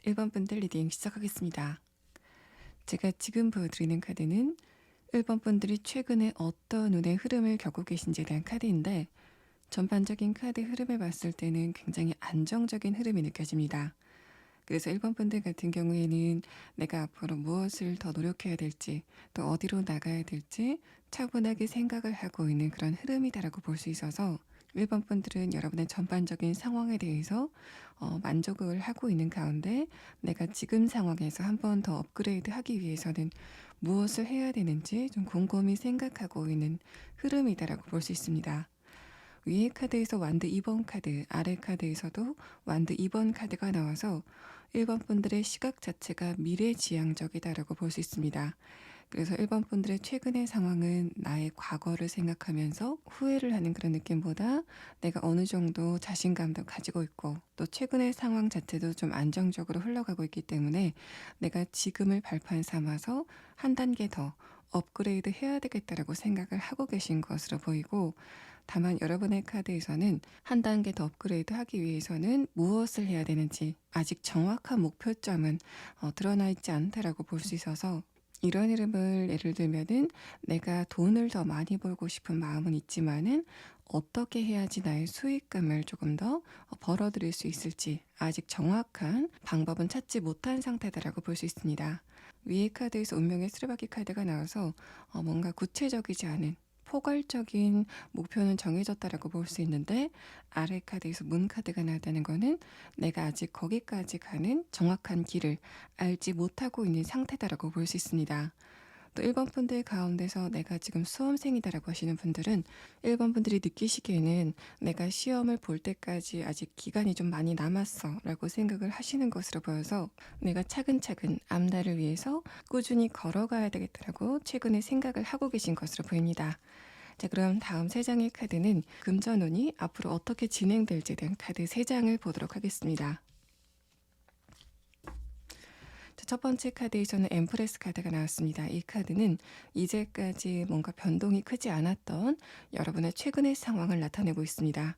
1번 분들 리딩 시작하겠습니다. 제가 지금 보여드리는 카드는 1번 분들이 최근에 어떤 운의 흐름을 겪고 계신지에 대한 카드인데 전반적인 카드 흐름을 봤을 때는 굉장히 안정적인 흐름이 느껴집니다. 그래서 1번 분들 같은 경우에는 내가 앞으로 무엇을 더 노력해야 될지 또 어디로 나가야 될지 차분하게 생각을 하고 있는 그런 흐름이다라고 볼 수 있어서 1번 분들은 여러분의 전반적인 상황에 대해서 만족을 하고 있는 가운데 내가 지금 상황에서 한 번 더 업그레이드 하기 위해서는 무엇을 해야 되는지 좀 곰곰이 생각하고 있는 흐름이다라고 볼 수 있습니다. 위에 카드에서 완드 2번 카드, 아래 카드에서도 완드 2번 카드가 나와서 1번 분들의 시각 자체가 미래지향적이다라고 볼 수 있습니다. 그래서 1번 분들의 최근의 상황은 나의 과거를 생각하면서 후회를 하는 그런 느낌보다 내가 어느 정도 자신감도 가지고 있고 또 최근의 상황 자체도 좀 안정적으로 흘러가고 있기 때문에 내가 지금을 발판 삼아서 한 단계 더 업그레이드 해야 되겠다라고 생각을 하고 계신 것으로 보이고 다만 여러분의 카드에서는 한 단계 더 업그레이드 하기 위해서는 무엇을 해야 되는지 아직 정확한 목표점은 드러나 있지 않다라고 볼 수 있어서 이런 흐름을 예를 들면은 내가 돈을 더 많이 벌고 싶은 마음은 있지만은 어떻게 해야지 나의 수익금을 조금 더 벌어들일 수 있을지 아직 정확한 방법은 찾지 못한 상태다라고 볼 수 있습니다. 위에 카드에서 운명의 수레바퀴 카드가 나와서 뭔가 구체적이지 않은 포괄적인 목표는 정해졌다라고 볼 수 있는데 아래 카드에서 문 카드가 나왔다는 거는 내가 아직 거기까지 가는 정확한 길을 알지 못하고 있는 상태다라고 볼 수 있습니다. 또 1번 분들 가운데서 내가 지금 수험생이다라고 하시는 분들은 1번 분들이 느끼시기에는 내가 시험을 볼 때까지 아직 기간이 좀 많이 남았어 라고 생각을 하시는 것으로 보여서 내가 차근차근 앞날을 위해서 꾸준히 걸어가야 되겠다라고 최근에 생각을 하고 계신 것으로 보입니다. 자, 그럼 다음 3장의 카드는 금전운이 앞으로 어떻게 진행될지에 대한 카드 3장을 보도록 하겠습니다. 첫 번째 카드에서는 엠프레스 카드가 나왔습니다. 이 카드는 이제까지 뭔가 변동이 크지 않았던 여러분의 최근의 상황을 나타내고 있습니다.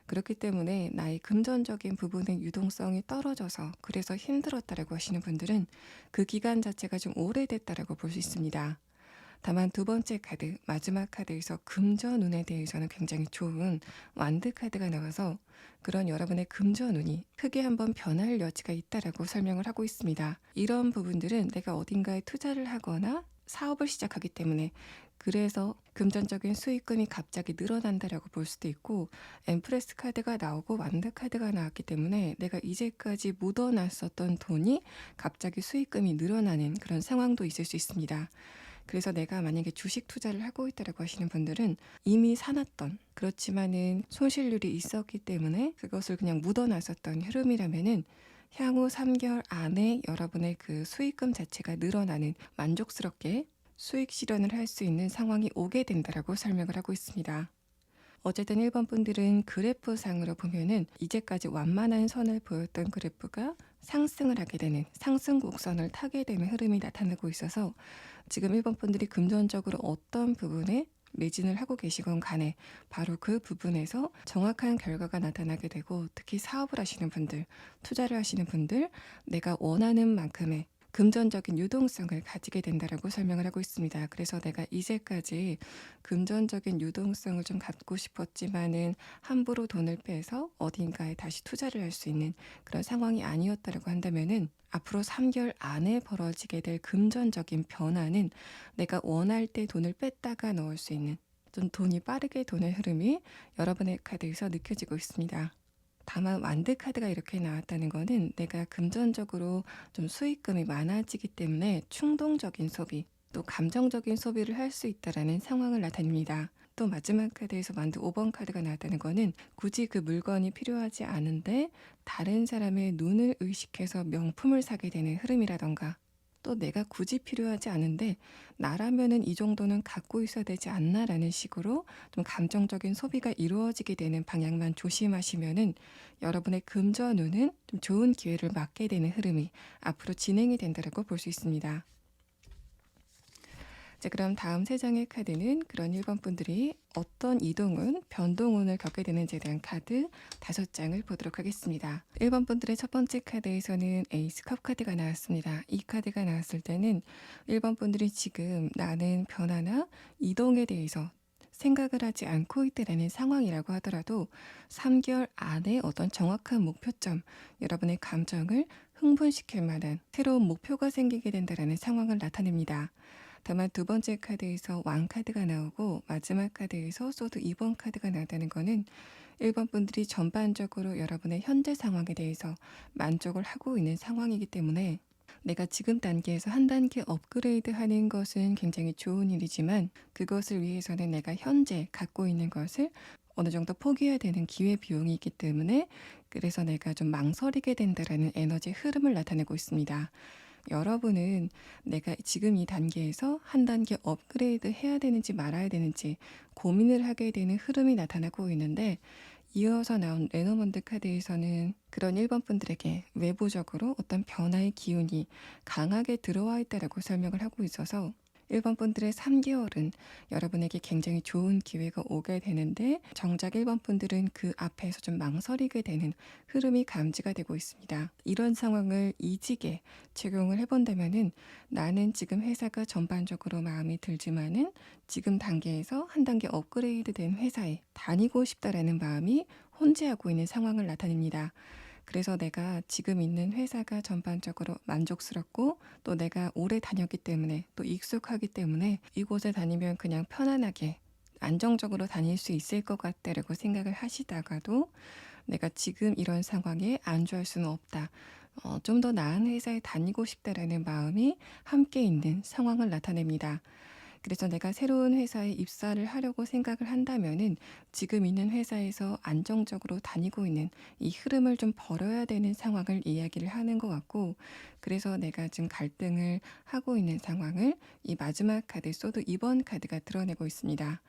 그렇기 때문에 나의 금전적인 부분의 유동성이 떨어져서 그래서 힘들었다라고 하시는 분들은 그 기간 자체가 좀 오래됐다라고 볼 수 있습니다. 다만 두 번째 카드, 마지막 카드에서 금전운에 대해서는 굉장히 좋은 완드 카드가 나와서 그런 여러분의 금전운이 크게 한번 변할 여지가 있다라고 설명을 하고 있습니다. 이런 부분들은 내가 어딘가에 투자를 하거나 사업을 시작하기 때문에 그래서 금전적인 수익금이 갑자기 늘어난다라고 볼 수도 있고 엠프레스 카드가 나오고 완드 카드가 나왔기 때문에 내가 이제까지 묻어놨었던 돈이 갑자기 수익금이 늘어나는 그런 상황도 있을 수 있습니다. 그래서 내가 만약에 주식 투자를 하고 있다라고 하시는 분들은 이미 사놨던 그렇지만은 손실률이 있었기 때문에 그것을 그냥 묻어놨었던 흐름이라면은 향후 3개월 안에 여러분의 그 수익금 자체가 늘어나는 만족스럽게 수익 실현을 할 수 있는 상황이 오게 된다라고 설명을 하고 있습니다. 어쨌든 1번 분들은 그래프상으로 보면은 이제까지 완만한 선을 보였던 그래프가 상승을 하게 되는 상승 곡선을 타게 되는 흐름이 나타나고 있어서 지금 1번 분들이 금전적으로 어떤 부분에 매진을 하고 계시건 간에 바로 그 부분에서 정확한 결과가 나타나게 되고 특히 사업을 하시는 분들, 투자를 하시는 분들, 내가 원하는 만큼의 금전적인 유동성을 가지게 된다라고 설명을 하고 있습니다. 그래서 내가 이제까지 금전적인 유동성을 좀 갖고 싶었지만은 함부로 돈을 빼서 어딘가에 다시 투자를 할 수 있는 그런 상황이 아니었다라고 한다면은 앞으로 3개월 안에 벌어지게 될 금전적인 변화는 내가 원할 때 돈을 뺐다가 넣을 수 있는 좀 돈이 빠르게 도는 흐름이 여러분의 카드에서 느껴지고 있습니다. 다만 완드 카드가 이렇게 나왔다는 거는 내가 금전적으로 좀 수익금이 많아지기 때문에 충동적인 소비, 또 감정적인 소비를 할 수 있다라는 상황을 나타냅니다. 또 마지막 카드에서 완드 5번 카드가 나왔다는 거는 굳이 그 물건이 필요하지 않은데 다른 사람의 눈을 의식해서 명품을 사게 되는 흐름이라던가 또 내가 굳이 필요하지 않은데 나라면은 이 정도는 갖고 있어야 되지 않나라는 식으로 좀 감정적인 소비가 이루어지게 되는 방향만 조심하시면은 여러분의 금전운은 좀 좋은 기회를 맞게 되는 흐름이 앞으로 진행이 된다고 볼 수 있습니다. 자, 그럼 다음 세 장의 카드는 그런 1번 분들이 어떤 이동운, 변동운을 겪게 되는지에 대한 카드 5장을 보도록 하겠습니다. 1번 분들의 첫 번째 카드에서는 에이스 컵 카드가 나왔습니다. 이 카드가 나왔을 때는 1번 분들이 지금 나는 변화나 이동에 대해서 생각을 하지 않고 있다라는 상황이라고 하더라도 3개월 안에 어떤 정확한 목표점, 여러분의 감정을 흥분시킬 만한 새로운 목표가 생기게 된다라는 상황을 나타냅니다. 다만 두 번째 카드에서 왕 카드가 나오고 마지막 카드에서 소드 2번 카드가 나왔다는 것은 1번 분들이 전반적으로 여러분의 현재 상황에 대해서 만족을 하고 있는 상황이기 때문에 내가 지금 단계에서 한 단계 업그레이드 하는 것은 굉장히 좋은 일이지만 그것을 위해서는 내가 현재 갖고 있는 것을 어느 정도 포기해야 되는 기회 비용이 있기 때문에 그래서 내가 좀 망설이게 된다라는 에너지 흐름을 나타내고 있습니다. 여러분은 내가 지금 이 단계에서 한 단계 업그레이드 해야 되는지 말아야 되는지 고민을 하게 되는 흐름이 나타나고 있는데 이어서 나온 레노먼드 카드에서는 그런 1번 분들에게 외부적으로 어떤 변화의 기운이 강하게 들어와 있다라고 설명을 하고 있어서 1번 분들의 3개월은 여러분에게 굉장히 좋은 기회가 오게 되는데 정작 1번 분들은 그 앞에서 좀 망설이게 되는 흐름이 감지가 되고 있습니다. 이런 상황을 이직에 적용을 해본다면은 나는 지금 회사가 전반적으로 마음에 들지만은 지금 단계에서 한 단계 업그레이드 된 회사에 다니고 싶다라는 마음이 혼재하고 있는 상황을 나타냅니다. 그래서 내가 지금 있는 회사가 전반적으로 만족스럽고 또 내가 오래 다녔기 때문에 또 익숙하기 때문에 이곳에 다니면 그냥 편안하게 안정적으로 다닐 수 있을 것 같다라고 생각을 하시다가도 내가 지금 이런 상황에 안주할 수는 없다. 좀 더 나은 회사에 다니고 싶다라는 마음이 함께 있는 상황을 나타냅니다. 그래서 내가 새로운 회사에 입사를 하려고 생각을 한다면은 지금 있는 회사에서 안정적으로 다니고 있는 이 흐름을 좀 벌어야 되는 상황을 이야기를 하는 것 같고, 그래서 내가 지금 갈등을 하고 있는 상황을 이 마지막 카드 소드 2번 카드가 드러내고 있습니다.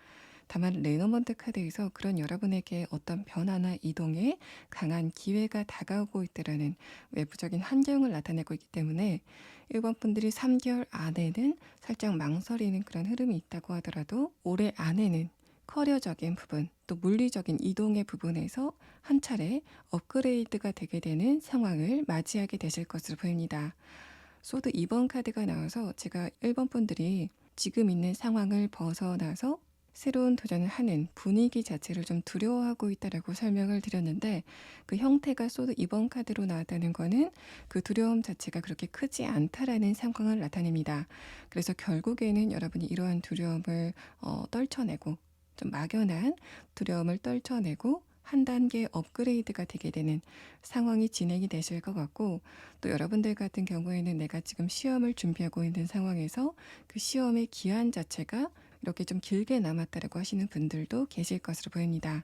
다만 레노먼트 카드에서 그런 여러분에게 어떤 변화나 이동에 강한 기회가 다가오고 있다라는 외부적인 환경을 나타내고 있기 때문에 1번 분들이 3개월 안에는 살짝 망설이는 그런 흐름이 있다고 하더라도 올해 안에는 커리어적인 부분 또 물리적인 이동의 부분에서 한 차례 업그레이드가 되게 되는 상황을 맞이하게 되실 것으로 보입니다. 소드 2번 카드가 나와서 제가 1번 분들이 지금 있는 상황을 벗어나서 새로운 도전을 하는 분위기 자체를 좀 두려워하고 있다라고 설명을 드렸는데 그 형태가 소드 2번 카드로 나왔다는 거는 그 두려움 자체가 그렇게 크지 않다라는 상황을 나타냅니다. 그래서 결국에는 여러분이 이러한 두려움을 떨쳐내고 좀 막연한 두려움을 떨쳐내고 한 단계 업그레이드가 되게 되는 상황이 진행이 되실 것 같고 또 여러분들 같은 경우에는 내가 지금 시험을 준비하고 있는 상황에서 그 시험의 기한 자체가 이렇게 좀 길게 남았다라고 하시는 분들도 계실 것으로 보입니다.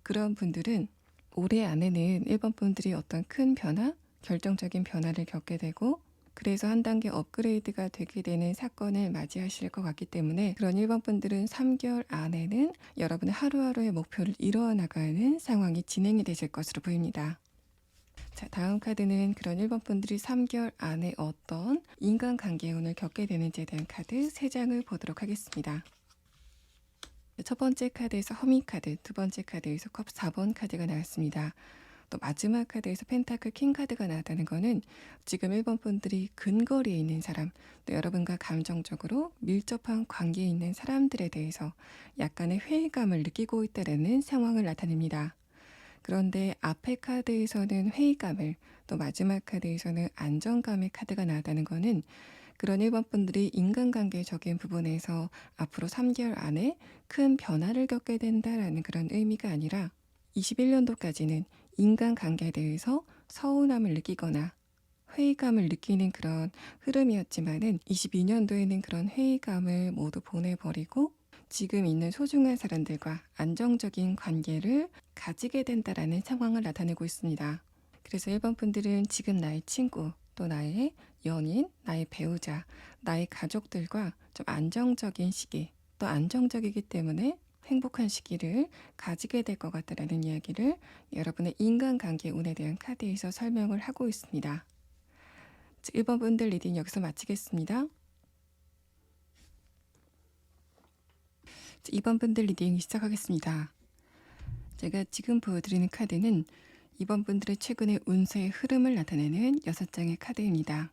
그런 분들은 올해 안에는 1번 분들이 어떤 큰 변화, 결정적인 변화를 겪게 되고 그래서 한 단계 업그레이드가 되게 되는 사건을 맞이하실 것 같기 때문에 그런 1번 분들은 3개월 안에는 여러분의 하루하루의 목표를 이루어 나가는 상황이 진행이 되실 것으로 보입니다. 자, 다음 카드는 그런 1번 분들이 3개월 안에 어떤 인간관계운을 겪게 되는지에 대한 카드 3장을 보도록 하겠습니다. 첫 번째 카드에서 허미 카드, 두 번째 카드에서 컵 4번 카드가 나왔습니다. 또 마지막 카드에서 펜타클 킹 카드가 나왔다는 거는 지금 1번 분들이 근거리에 있는 사람, 또 여러분과 감정적으로 밀접한 관계에 있는 사람들에 대해서 약간의 회의감을 느끼고 있다는 상황을 나타냅니다. 그런데 앞에 카드에서는 회의감을, 또 마지막 카드에서는 안정감의 카드가 나왔다는 거는 그런 1번 분들이 인간관계적인 부분에서 앞으로 3개월 안에 큰 변화를 겪게 된다라는 그런 의미가 아니라 21년도까지는 인간관계에 대해서 서운함을 느끼거나 회의감을 느끼는 그런 흐름이었지만은 22년도에는 그런 회의감을 모두 보내버리고 지금 있는 소중한 사람들과 안정적인 관계를 가지게 된다라는 상황을 나타내고 있습니다. 그래서 1번 분들은 지금 나의 친구, 또 나의 연인, 나의 배우자, 나의 가족들과 좀 안정적인 시기, 또 안정적이기 때문에 행복한 시기를 가지게 될 것 같다라는 이야기를 여러분의 인간관계 운에 대한 카드에서 설명을 하고 있습니다. 1번 분들 리딩 여기서 마치겠습니다. 2번 분들 리딩 시작하겠습니다. 제가 지금 보여드리는 카드는 2번 분들의 최근의 운세의 흐름을 나타내는 6장의 카드입니다.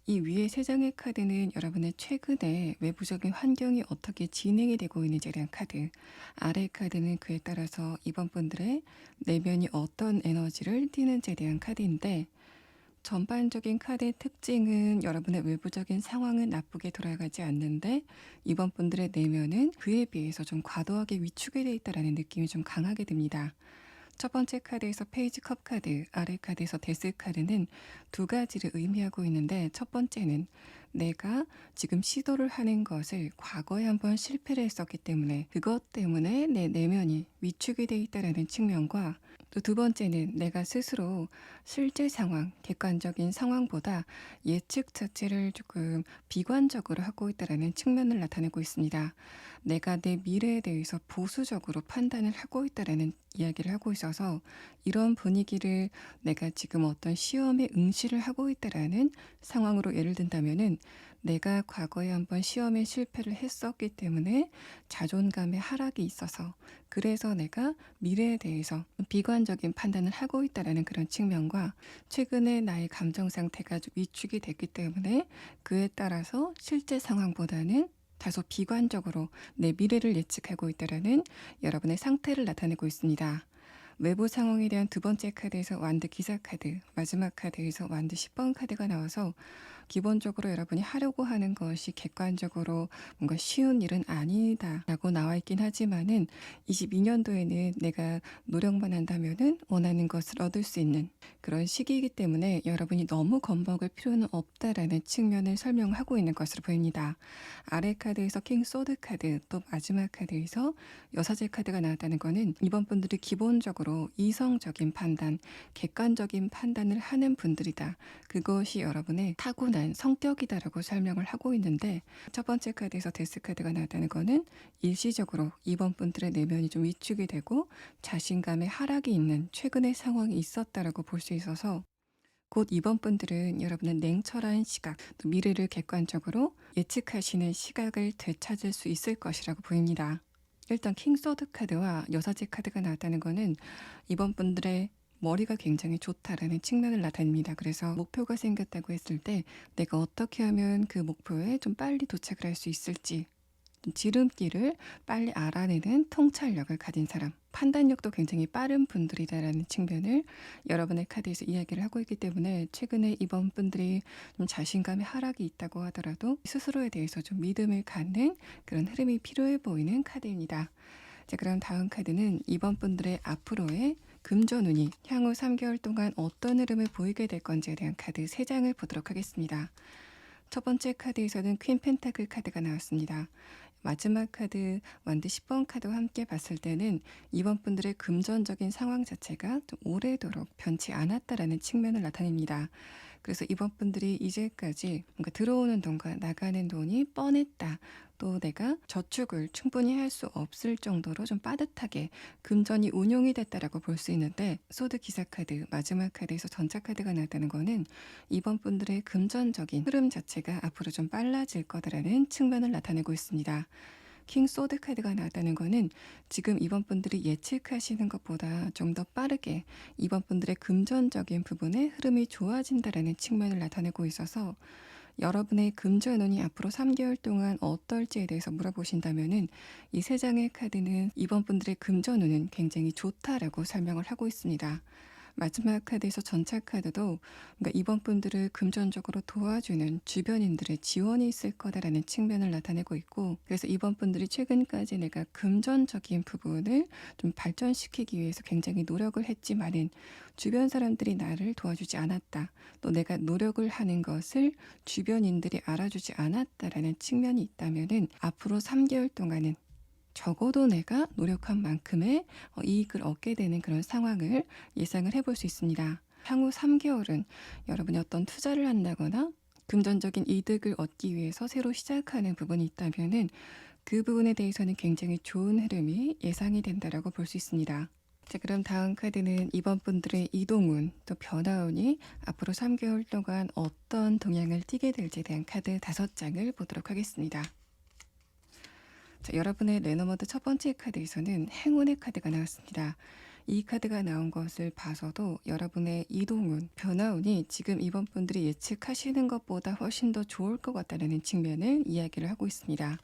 이 위에 3장의 카드는 여러분의 최근에 외부적인 환경이 어떻게 진행이 되고 있는지에 대한 카드, 아래 카드는 그에 따라서 2번 분들의 내면이 어떤 에너지를 띠는지에 대한 카드인데, 전반적인 카드의 특징은 여러분의 외부적인 상황은 나쁘게 돌아가지 않는데, 이번 분들의 내면은 그에 비해서 좀 과도하게 위축이 되어 있다는 느낌이 좀 강하게 듭니다. 첫 번째 카드에서 페이지 컵 카드, 아래 카드에서 데스 카드는 두 가지를 의미하고 있는데, 첫 번째는 내가 지금 시도를 하는 것을 과거에 한번 실패를 했었기 때문에 그것 때문에 내 내면이 위축이 되어 있다는 측면과, 또 두 번째는 내가 스스로 실제 상황, 객관적인 상황보다 예측 자체를 조금 비관적으로 하고 있다는 측면을 나타내고 있습니다. 내가 내 미래에 대해서 보수적으로 판단을 하고 있다는 이야기를 하고 있어서, 이런 분위기를 내가 지금 어떤 시험에 응시를 하고 있다라는 상황으로 예를 든다면은, 내가 과거에 한번 시험에 실패를 했었기 때문에 자존감의 하락이 있어서, 그래서 내가 미래에 대해서 비관적인 판단을 하고 있다라는 그런 측면과, 최근에 나의 감정 상태가 좀 위축이 됐기 때문에 그에 따라서 실제 상황보다는 다소 비관적으로 내 미래를 예측하고 있다라는 여러분의 상태를 나타내고 있습니다. 외부 상황에 대한 두 번째 카드에서 완드 기사 카드, 마지막 카드에서 완드 10번 카드가 나와서, 기본적으로 여러분이 하려고 하는 것이 객관적으로 뭔가 쉬운 일은 아니다라고 나와 있긴 하지만은, 22년도에는 내가 노력만 한다면은 원하는 것을 얻을 수 있는 그런 시기이기 때문에 여러분이 너무 겁먹을 필요는 없다라는 측면을 설명하고 있는 것으로 보입니다. 아래 카드에서 킹 소드 카드, 또 마지막 카드에서 여사제 카드가 나왔다는 것은 이번 분들이 기본적으로 이성적인 판단, 객관적인 판단을 하는 분들이다. 그것이 여러분의 타고난 성격이다라고 설명을 하고 있는데, 첫 번째 카드에서 데스 카드가 나왔다는 것은 일시적으로 이번 분들의 내면이 좀 위축이 되고 자신감의 하락이 있는 최근의 상황이 있었다라고 볼 수 있어서, 곧 이번 분들은 여러분의 냉철한 시각, 또 미래를 객관적으로 예측하시는 시각을 되찾을 수 있을 것이라고 보입니다. 일단 킹소드 카드와 여사제 카드가 나왔다는 것은 이번 분들의 머리가 굉장히 좋다라는 측면을 나타냅니다. 그래서 목표가 생겼다고 했을 때 내가 어떻게 하면 그 목표에 좀 빨리 도착을 할 수 있을지, 지름길을 빨리 알아내는 통찰력을 가진 사람, 판단력도 굉장히 빠른 분들이다라는 측면을 여러분의 카드에서 이야기를 하고 있기 때문에, 최근에 이번 분들이 좀 자신감의 하락이 있다고 하더라도 스스로에 대해서 좀 믿음을 갖는 그런 흐름이 필요해 보이는 카드입니다. 자, 그럼 다음 카드는 이번 분들의 앞으로의 금전운이 향후 3개월 동안 어떤 흐름을 보이게 될 건지에 대한 카드 3장을 보도록 하겠습니다. 첫 번째 카드에서는 퀸 펜타클 카드가 나왔습니다. 마지막 카드 완드 10번 카드와 함께 봤을 때는 이번 분들의 금전적인 상황 자체가 좀 오래도록 변치 않았다라는 측면을 나타냅니다. 그래서 이번 분들이 이제까지 뭔가 들어오는 돈과 나가는 돈이 뻔했다, 또 내가 저축을 충분히 할 수 없을 정도로 좀 빠듯하게 금전이 운용이 됐다라고 볼 수 있는데, 소드 기사 카드, 마지막 카드에서 전차 카드가 나왔다는 거는 이번 분들의 금전적인 흐름 자체가 앞으로 좀 빨라질 거다라는 측면을 나타내고 있습니다. 킹 소드 카드가 나왔다는 거는 지금 이번 분들이 예측하시는 것보다 좀 더 빠르게 이번 분들의 금전적인 부분의 흐름이 좋아진다라는 측면을 나타내고 있어서, 여러분의 금전운이 앞으로 3개월 동안 어떨지에 대해서 물어보신다면은, 이 3장의 카드는 이번 분들의 금전운은 굉장히 좋다라고 설명을 하고 있습니다. 마지막 카드에서 전차 카드도 뭔가 이번 분들을 금전적으로 도와주는 주변인들의 지원이 있을 거다라는 측면을 나타내고 있고, 그래서 이번 분들이 최근까지 내가 금전적인 부분을 좀 발전시키기 위해서 굉장히 노력을 했지만은 주변 사람들이 나를 도와주지 않았다, 또 내가 노력을 하는 것을 주변인들이 알아주지 않았다라는 측면이 있다면은, 앞으로 3개월 동안은 적어도 내가 노력한 만큼의 이익을 얻게 되는 그런 상황을 예상을 해볼 수 있습니다. 향후 3개월은 여러분이 어떤 투자를 한다거나 금전적인 이득을 얻기 위해서 새로 시작하는 부분이 있다면은, 그 부분에 대해서는 굉장히 좋은 흐름이 예상이 된다라고 볼 수 있습니다. 자, 그럼 다음 카드는 이번 분들의 이동운, 또 변화운이 앞으로 3개월 동안 어떤 동향을 띠게 될지에 대한 카드 5장을 보도록 하겠습니다. 자, 여러분의 레너모드 첫 번째 카드에서는 행운의 카드가 나왔습니다. 이 카드가 나온 것을 봐서도 여러분의 이동운, 변화운이 지금 이번 분들이 예측하시는 것보다 훨씬 더 좋을 것 같다는 측면을 이야기를 하고 있습니다.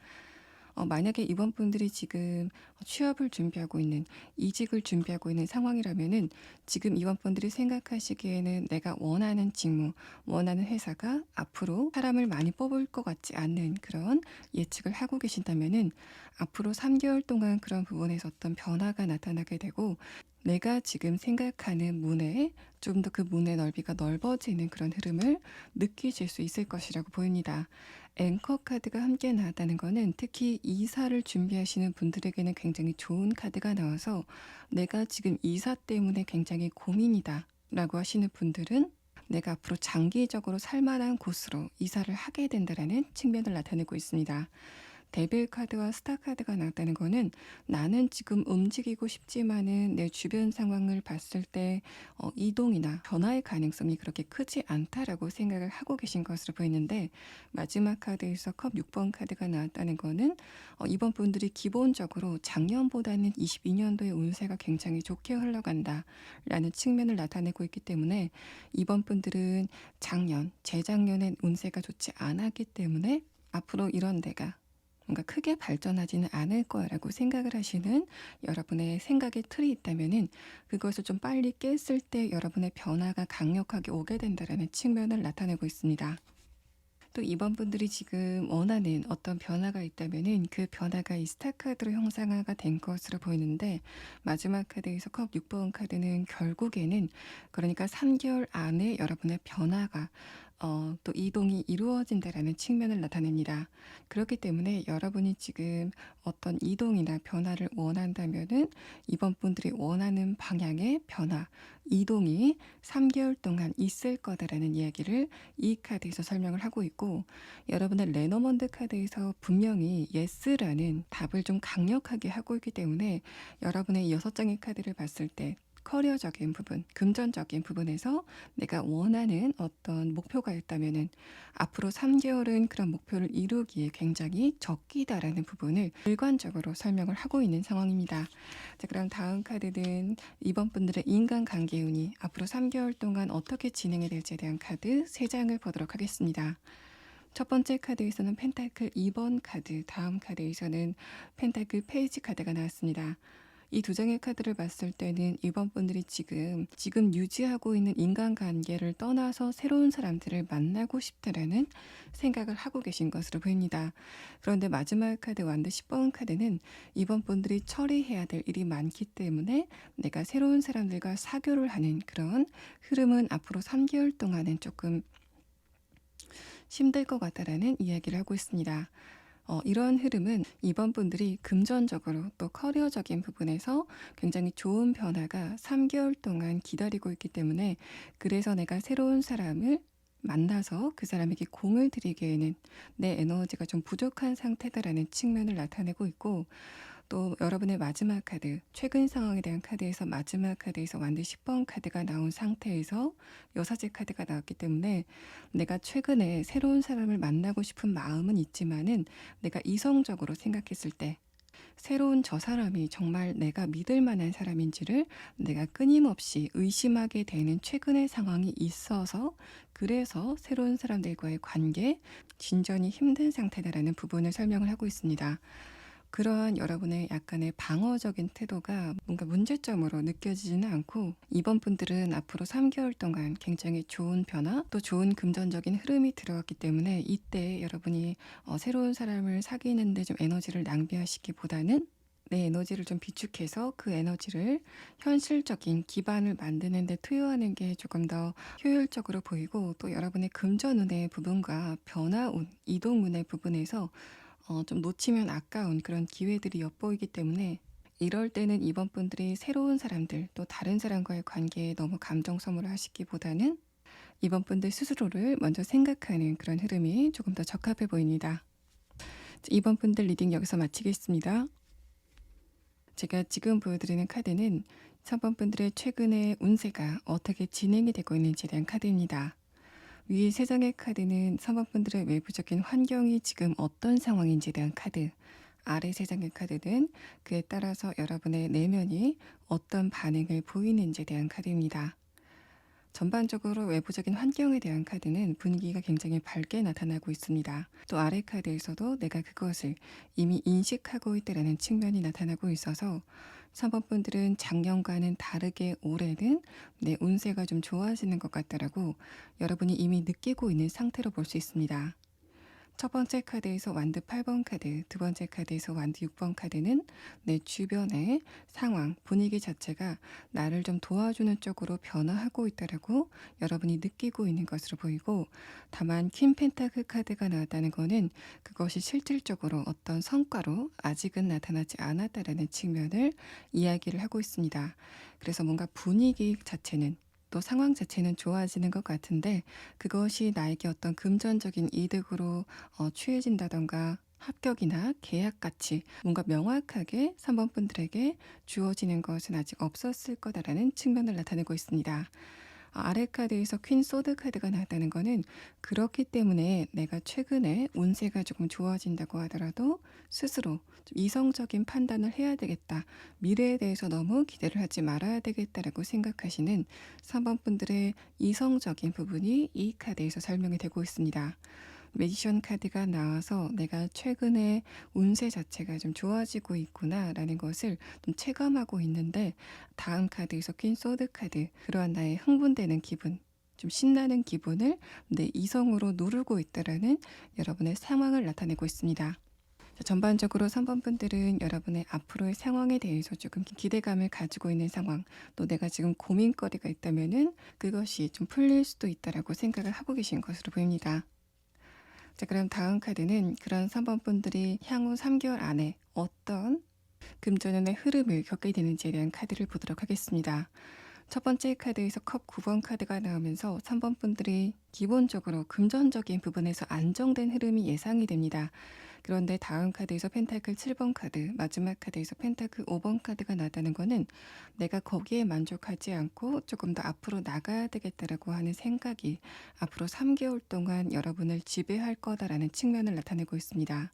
만약에 이번 분들이 지금 취업을 준비하고 있는, 이직을 준비하고 있는 상황이라면은 지금 이번 분들이 생각하시기에는 내가 원하는 직무, 원하는 회사가 앞으로 사람을 많이 뽑을 것 같지 않는 그런 예측을 하고 계신다면은 앞으로 3개월 동안 그런 부분에서 어떤 변화가 나타나게 되고 내가 지금 생각하는 문에 좀 더 그 문의 넓이가 넓어지는 그런 흐름을 느끼실 수 있을 것이라고 보입니다. 앵커 카드가 함께 나왔다는 것은 특히 이사를 준비하시는 분들에게는 굉장히 좋은 카드가 나와서 내가 지금 이사 때문에 굉장히 고민이다 라고 하시는 분들은 내가 앞으로 장기적으로 살만한 곳으로 이사를 하게 된다라는 측면을 나타내고 있습니다. 데빌 카드와 스타 카드가 나왔다는 거는 나는 지금 움직이고 싶지만은 내 주변 상황을 봤을 때 이동이나 변화의 가능성이 그렇게 크지 않다라고 생각을 하고 계신 것으로 보이는데 마지막 카드에서 컵 6번 카드가 나왔다는 거는 이번 분들이 기본적으로 작년보다는 22년도의 운세가 굉장히 좋게 흘러간다 라는 측면을 나타내고 있기 때문에 이번 분들은 작년, 재작년엔 운세가 좋지 않았기 때문에 앞으로 이런 데가 뭔가 크게 발전하지는 않을 거라고 생각을 하시는 여러분의 생각의 틀이 있다면은 그것을 좀 빨리 깼을 때 여러분의 변화가 강력하게 오게 된다라는 측면을 나타내고 있습니다. 또 이번 분들이 지금 원하는 어떤 변화가 있다면은 그 변화가 이 스타 카드로 형상화가 된 것으로 보이는데 마지막 카드에서 컵 6번 카드는 결국에는 그러니까 3개월 안에 여러분의 변화가 또 이동이 이루어진다라는 측면을 나타냅니다. 그렇기 때문에 여러분이 지금 어떤 이동이나 변화를 원한다면은 이번 분들이 원하는 방향의 변화, 이동이 3개월 동안 있을 거다라는 이야기를 이 카드에서 설명을 하고 있고 여러분의 레너먼드 카드에서 분명히 예스라는 답을 좀 강력하게 하고 있기 때문에 여러분의 6장의 카드를 봤을 때 커리어적인 부분, 금전적인 부분에서 내가 원하는 어떤 목표가 있다면은 앞으로 3개월은 그런 목표를 이루기에 굉장히 적기다라는 부분을 일관적으로 설명을 하고 있는 상황입니다. 자, 그럼 다음 카드는 이번 분들의 인간관계 운이 앞으로 3개월 동안 어떻게 진행이 될지에 대한 카드 3장을 보도록 하겠습니다. 첫 번째 카드에서는 펜타클 2번 카드, 다음 카드에서는 펜타클 페이지 카드가 나왔습니다. 이 두 장의 카드를 봤을 때는 이번 분들이 지금 유지하고 있는 인간관계를 떠나서 새로운 사람들을 만나고 싶다라는 생각을 하고 계신 것으로 보입니다. 그런데 마지막 카드 완드 10번 카드는 이번 분들이 처리해야 될 일이 많기 때문에 내가 새로운 사람들과 사교를 하는 그런 흐름은 앞으로 3개월 동안은 조금 힘들 것 같다라는 이야기를 하고 있습니다. 이런 흐름은 이번 분들이 금전적으로 또 커리어적인 부분에서 굉장히 좋은 변화가 3개월 동안 기다리고 있기 때문에 그래서 내가 새로운 사람을 만나서 그 사람에게 공을 들이기에는 내 에너지가 좀 부족한 상태다라는 측면을 나타내고 있고 또 여러분의 마지막 카드, 최근 상황에 대한 카드에서 마지막 카드에서 완드 10번 카드가 나온 상태에서 여사제 카드가 나왔기 때문에 내가 최근에 새로운 사람을 만나고 싶은 마음은 있지만은 내가 이성적으로 생각했을 때 새로운 저 사람이 정말 내가 믿을 만한 사람인지를 내가 끊임없이 의심하게 되는 최근의 상황이 있어서 그래서 새로운 사람들과의 관계, 진전이 힘든 상태다라는 부분을 설명을 하고 있습니다. 그러한 여러분의 약간의 방어적인 태도가 뭔가 문제점으로 느껴지지는 않고 이번 분들은 앞으로 3개월 동안 굉장히 좋은 변화 또 좋은 금전적인 흐름이 들어왔기 때문에 이때 여러분이 새로운 사람을 사귀는데 좀 에너지를 낭비하시기보다는 내 에너지를 좀 비축해서 그 에너지를 현실적인 기반을 만드는 데 투여하는 게 조금 더 효율적으로 보이고 또 여러분의 금전운의 부분과 변화운, 이동운의 부분에서 좀 놓치면 아까운 그런 기회들이 엿보이기 때문에 이럴 때는 이번 분들이 새로운 사람들 또 다른 사람과의 관계에 너무 감정 소모를 하시기보다는 이번 분들 스스로를 먼저 생각하는 그런 흐름이 조금 더 적합해 보입니다. 이번 분들 리딩 여기서 마치겠습니다. 제가 지금 보여드리는 카드는 3번 분들의 최근의 운세가 어떻게 진행이 되고 있는지에 대한 카드입니다. 위에 3장의 카드는 3번 분들의 외부적인 환경이 지금 어떤 상황인지에 대한 카드, 아래 3장의 카드는 그에 따라서 여러분의 내면이 어떤 반응을 보이는지에 대한 카드입니다. 전반적으로 외부적인 환경에 대한 카드는 분위기가 굉장히 밝게 나타나고 있습니다. 또 아래 카드에서도 내가 그것을 이미 인식하고 있다는 측면이 나타나고 있어서 3번 분들은 작년과는 다르게 올해는 내 운세가 좀 좋아지는 것 같다라고 여러분이 이미 느끼고 있는 상태로 볼 수 있습니다. 첫 번째 카드에서 완드 8번 카드, 두 번째 카드에서 완드 6번 카드는 내 주변의 상황, 분위기 자체가 나를 좀 도와주는 쪽으로 변화하고 있다라고 여러분이 느끼고 있는 것으로 보이고, 다만 퀸 펜타클 카드가 나왔다는 거는 그것이 실질적으로 어떤 성과로 아직은 나타나지 않았다라는 측면을 이야기를 하고 있습니다. 그래서 뭔가 분위기 자체는 또 상황 자체는 좋아지는 것 같은데 그것이 나에게 어떤 금전적인 이득으로 취해진다던가 합격이나 계약같이 뭔가 명확하게 3번 분들에게 주어지는 것은 아직 없었을 거다라는 측면을 나타내고 있습니다. 아래 카드에서 퀸 소드 카드가 나왔다는 거는 그렇기 때문에 내가 최근에 운세가 조금 좋아진다고 하더라도 스스로 좀 이성적인 판단을 해야 되겠다. 미래에 대해서 너무 기대를 하지 말아야 되겠다라고 생각하시는 3번 분들의 이성적인 부분이 이 카드에서 설명이 되고 있습니다. 매지션 카드가 나와서 내가 최근에 운세 자체가 좀 좋아지고 있구나라는 것을 좀 체감하고 있는데, 다음 카드에서 퀸 소드 카드, 그러한 나의 흥분되는 기분, 좀 신나는 기분을 내 이성으로 누르고 있다라는 여러분의 상황을 나타내고 있습니다. 전반적으로 3번 분들은 여러분의 앞으로의 상황에 대해서 조금 기대감을 가지고 있는 상황, 또 내가 지금 고민거리가 있다면은 그것이 좀 풀릴 수도 있다라고 생각을 하고 계신 것으로 보입니다. 자, 그럼 다음 카드는 그런 3번 분들이 향후 3개월 안에 어떤 금전운의 흐름을 겪게 되는지에 대한 카드를 보도록 하겠습니다. 첫 번째 카드에서 컵 9번 카드가 나오면서 3번 분들이 기본적으로 금전적인 부분에서 안정된 흐름이 예상이 됩니다. 그런데 다음 카드에서 펜타클 7번 카드, 마지막 카드에서 펜타클 5번 카드가 나왔다는 거는 내가 거기에 만족하지 않고 조금 더 앞으로 나가야 되겠다라고 하는 생각이 앞으로 3개월 동안 여러분을 지배할 거다라는 측면을 나타내고 있습니다.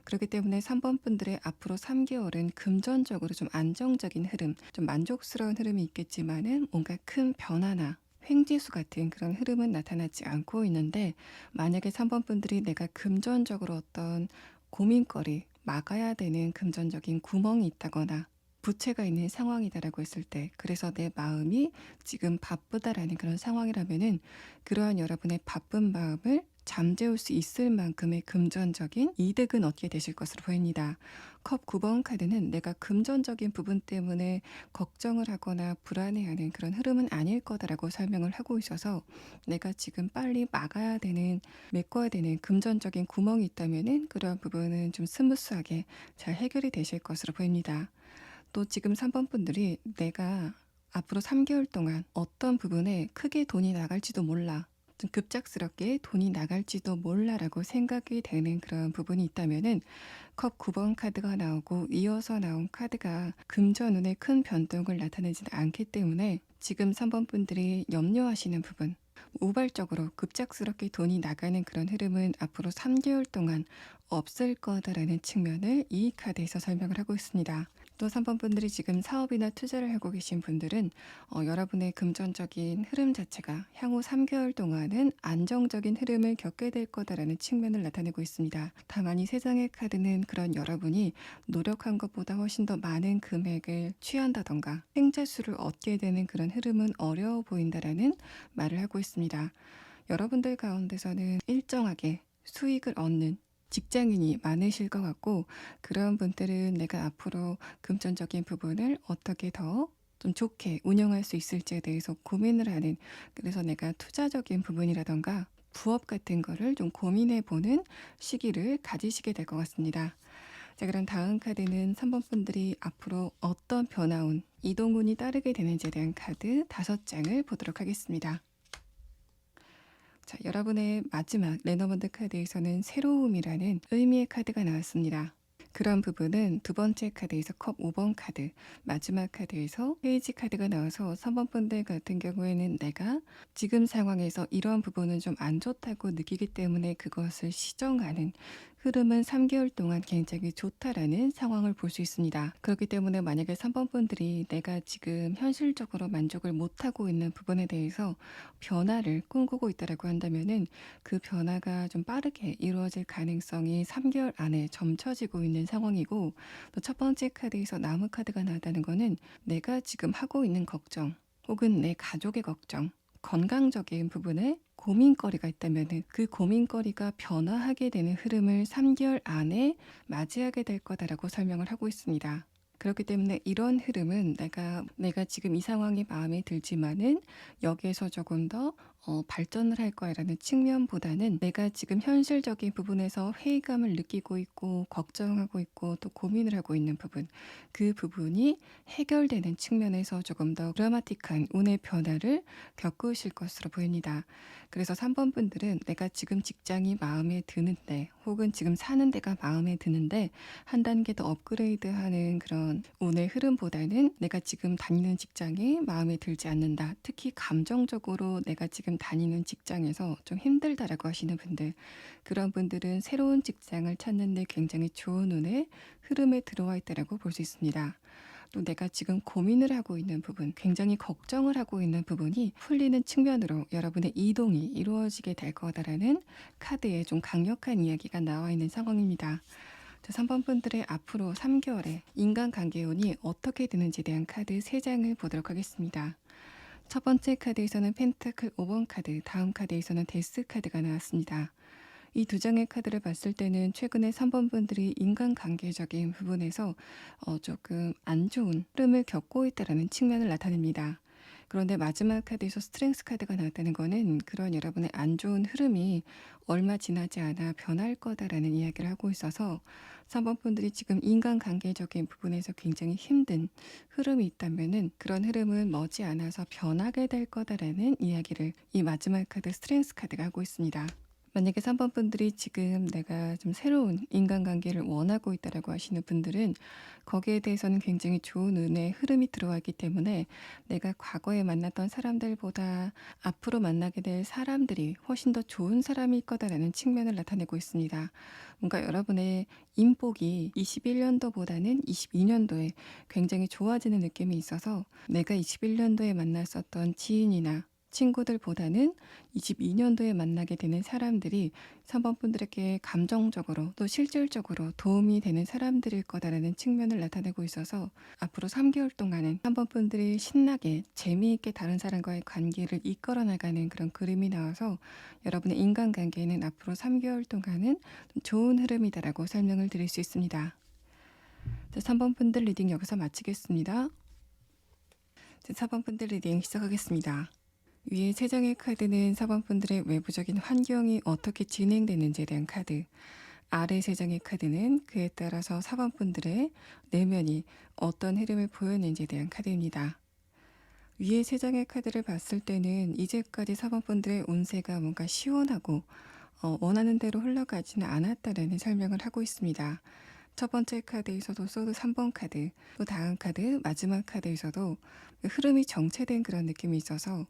그렇기 때문에 3번 분들의 앞으로 3개월은 금전적으로 좀 안정적인 흐름, 좀 만족스러운 흐름이 있겠지만은 뭔가 큰 변화나 횡지수 같은 그런 흐름은 나타나지 않고 있는데, 만약에 3번 분들이 내가 금전적으로 어떤 고민거리, 막아야 되는 금전적인 구멍이 있다거나 부채가 있는 상황이다라고 했을 때, 그래서 내 마음이 지금 바쁘다라는 그런 상황이라면은 그러한 여러분의 바쁜 마음을 잠재울 수 있을 만큼의 금전적인 이득은 얻게 되실 것으로 보입니다. 컵 9번 카드는 내가 금전적인 부분 때문에 걱정을 하거나 불안해하는 그런 흐름은 아닐 거다라고 설명을 하고 있어서, 내가 지금 빨리 막아야 되는, 메꿔야 되는 금전적인 구멍이 있다면은 그러한 부분은 좀 스무스하게 잘 해결이 되실 것으로 보입니다. 또 지금 3번 분들이 내가 앞으로 3개월 동안 어떤 부분에 크게 돈이 나갈지도 몰라, 좀 급작스럽게 돈이 나갈지도 몰라라고 생각이 되는 그런 부분이 있다면은 컵 9번 카드가 나오고 이어서 나온 카드가 금전운의 큰 변동을 나타내지는 않기 때문에 지금 3번 분들이 염려하시는 부분, 우발적으로 급작스럽게 돈이 나가는 그런 흐름은 앞으로 3개월 동안 없을 거다라는 측면을 이 카드에서 설명을 하고 있습니다. 또 3번 분들이 지금 사업이나 투자를 하고 계신 분들은 여러분의 금전적인 흐름 자체가 향후 3개월 동안은 안정적인 흐름을 겪게 될 거다라는 측면을 나타내고 있습니다. 다만 이 3장의 카드는 그런 여러분이 노력한 것보다 훨씬 더 많은 금액을 취한다던가 횡재수를 얻게 되는 그런 흐름은 어려워 보인다라는 말을 하고 있습니다. 여러분들 가운데서는 일정하게 수익을 얻는 직장인이 많으실 것 같고, 그런 분들은 내가 앞으로 금전적인 부분을 어떻게 더 좀 좋게 운영할 수 있을지에 대해서 고민을 하는, 그래서 내가 투자적인 부분이라던가 부업 같은 거를 좀 고민해 보는 시기를 가지시게 될 것 같습니다. 자, 그럼 다음 카드는 3번 분들이 앞으로 어떤 변화운, 이동운이 따르게 되는지에 대한 카드 5장을 보도록 하겠습니다. 자, 여러분의 마지막 레너번드 카드에서는 새로움이라는 의미의 카드가 나왔습니다. 그런 부분은 두 번째 카드에서 컵 5번 카드, 마지막 카드에서 페이지 카드가 나와서 3번 분들 같은 경우에는 내가 지금 상황에서 이러한 부분은 좀 안 좋다고 느끼기 때문에 그것을 시정하는, 흐름은 3개월 동안 굉장히 좋다라는 상황을 볼 수 있습니다. 그렇기 때문에 만약에 3번 분들이 내가 지금 현실적으로 만족을 못하고 있는 부분에 대해서 변화를 꿈꾸고 있다라고 한다면은 그 변화가 좀 빠르게 이루어질 가능성이 3개월 안에 점쳐지고 있는 상황이고, 또 첫 번째 카드에서 나무 카드가 나왔다는 거는 내가 지금 하고 있는 걱정 혹은 내 가족의 걱정, 건강적인 부분에 고민거리가 있다면은 그 고민거리가 변화하게 되는 흐름을 3개월 안에 맞이하게 될 거다라고 설명을 하고 있습니다. 그렇기 때문에 이런 흐름은 내가 지금 이 상황이 마음에 들지만은 여기에서 조금 더 발전을 할 거야라는 측면보다는 내가 지금 현실적인 부분에서 회의감을 느끼고 있고 걱정하고 있고 또 고민을 하고 있는 부분, 그 부분이 해결되는 측면에서 조금 더 드라마틱한 운의 변화를 겪으실 것으로 보입니다. 그래서 3번 분들은 내가 지금 직장이 마음에 드는데 혹은 지금 사는 데가 마음에 드는데 한 단계 더 업그레이드하는 그런 운의 흐름보다는 내가 지금 다니는 직장이 마음에 들지 않는다. 특히 감정적으로 내가 지금 다니는 직장에서 좀 힘들다라고 하시는 분들, 그런 분들은 새로운 직장을 찾는데 굉장히 좋은 운의 흐름에 들어와 있다라고 볼 수 있습니다. 또 내가 지금 고민을 하고 있는 부분, 굉장히 걱정을 하고 있는 부분이 풀리는 측면으로 여러분의 이동이 이루어지게 될 거다라는 카드에 좀 강력한 이야기가 나와 있는 상황입니다. 자, 3번 분들의 앞으로 3개월의 인간관계운이 어떻게 되는지에 대한 카드 3장을 보도록 하겠습니다. 첫 번째 카드에서는 펜타클 5번 카드, 다음 카드에서는 데스 카드가 나왔습니다. 이 두 장의 카드를 봤을 때는 최근에 3번 분들이 인간관계적인 부분에서 조금 안 좋은 흐름을 겪고 있다는 측면을 나타냅니다. 그런데 마지막 카드에서 스트렝스 카드가 나왔다는 거는 그런 여러분의 안 좋은 흐름이 얼마 지나지 않아 변할 거다라는 이야기를 하고 있어서 3번 분들이 지금 인간관계적인 부분에서 굉장히 힘든 흐름이 있다면은 그런 흐름은 머지않아서 변하게 될 거다라는 이야기를 이 마지막 카드 스트렝스 카드가 하고 있습니다. 만약에 3번 분들이 지금 내가 좀 새로운 인간관계를 원하고 있다라고 하시는 분들은 거기에 대해서는 굉장히 좋은 운의 흐름이 들어와 있기 때문에 내가 과거에 만났던 사람들보다 앞으로 만나게 될 사람들이 훨씬 더 좋은 사람일 거다라는 측면을 나타내고 있습니다. 뭔가 여러분의 인복이 21년도보다는 22년도에 굉장히 좋아지는 느낌이 있어서 내가 21년도에 만났었던 지인이나 친구들보다는 22년도에 만나게 되는 사람들이 3번 분들에게 감정적으로 또 실질적으로 도움이 되는 사람들일 거다라는 측면을 나타내고 있어서 앞으로 3개월 동안은 3번 분들이 신나게 재미있게 다른 사람과의 관계를 이끌어 나가는 그런 그림이 나와서 여러분의 인간관계에는 앞으로 3개월 동안은 좀 좋은 흐름이다라고 설명을 드릴 수 있습니다. 자, 3번 분들 리딩 여기서 마치겠습니다. 자, 4번 분들 리딩 시작하겠습니다. 위에 3장의 카드는 4번 분들의 외부적인 환경이 어떻게 진행되는지에 대한 카드, 아래 3장의 카드는 그에 따라서 4번 분들의 내면이 어떤 흐름을 보였는지에 대한 카드입니다. 위에 3장의 카드를 봤을 때는 이제까지 4번 분들의 운세가 뭔가 시원하고 원하는 대로 흘러가지는 않았다라는 설명을 하고 있습니다. 첫 번째 카드에서도 소드 3번 카드, 또 다음 카드, 마지막 카드에서도 흐름이 정체된 그런 느낌이 있어서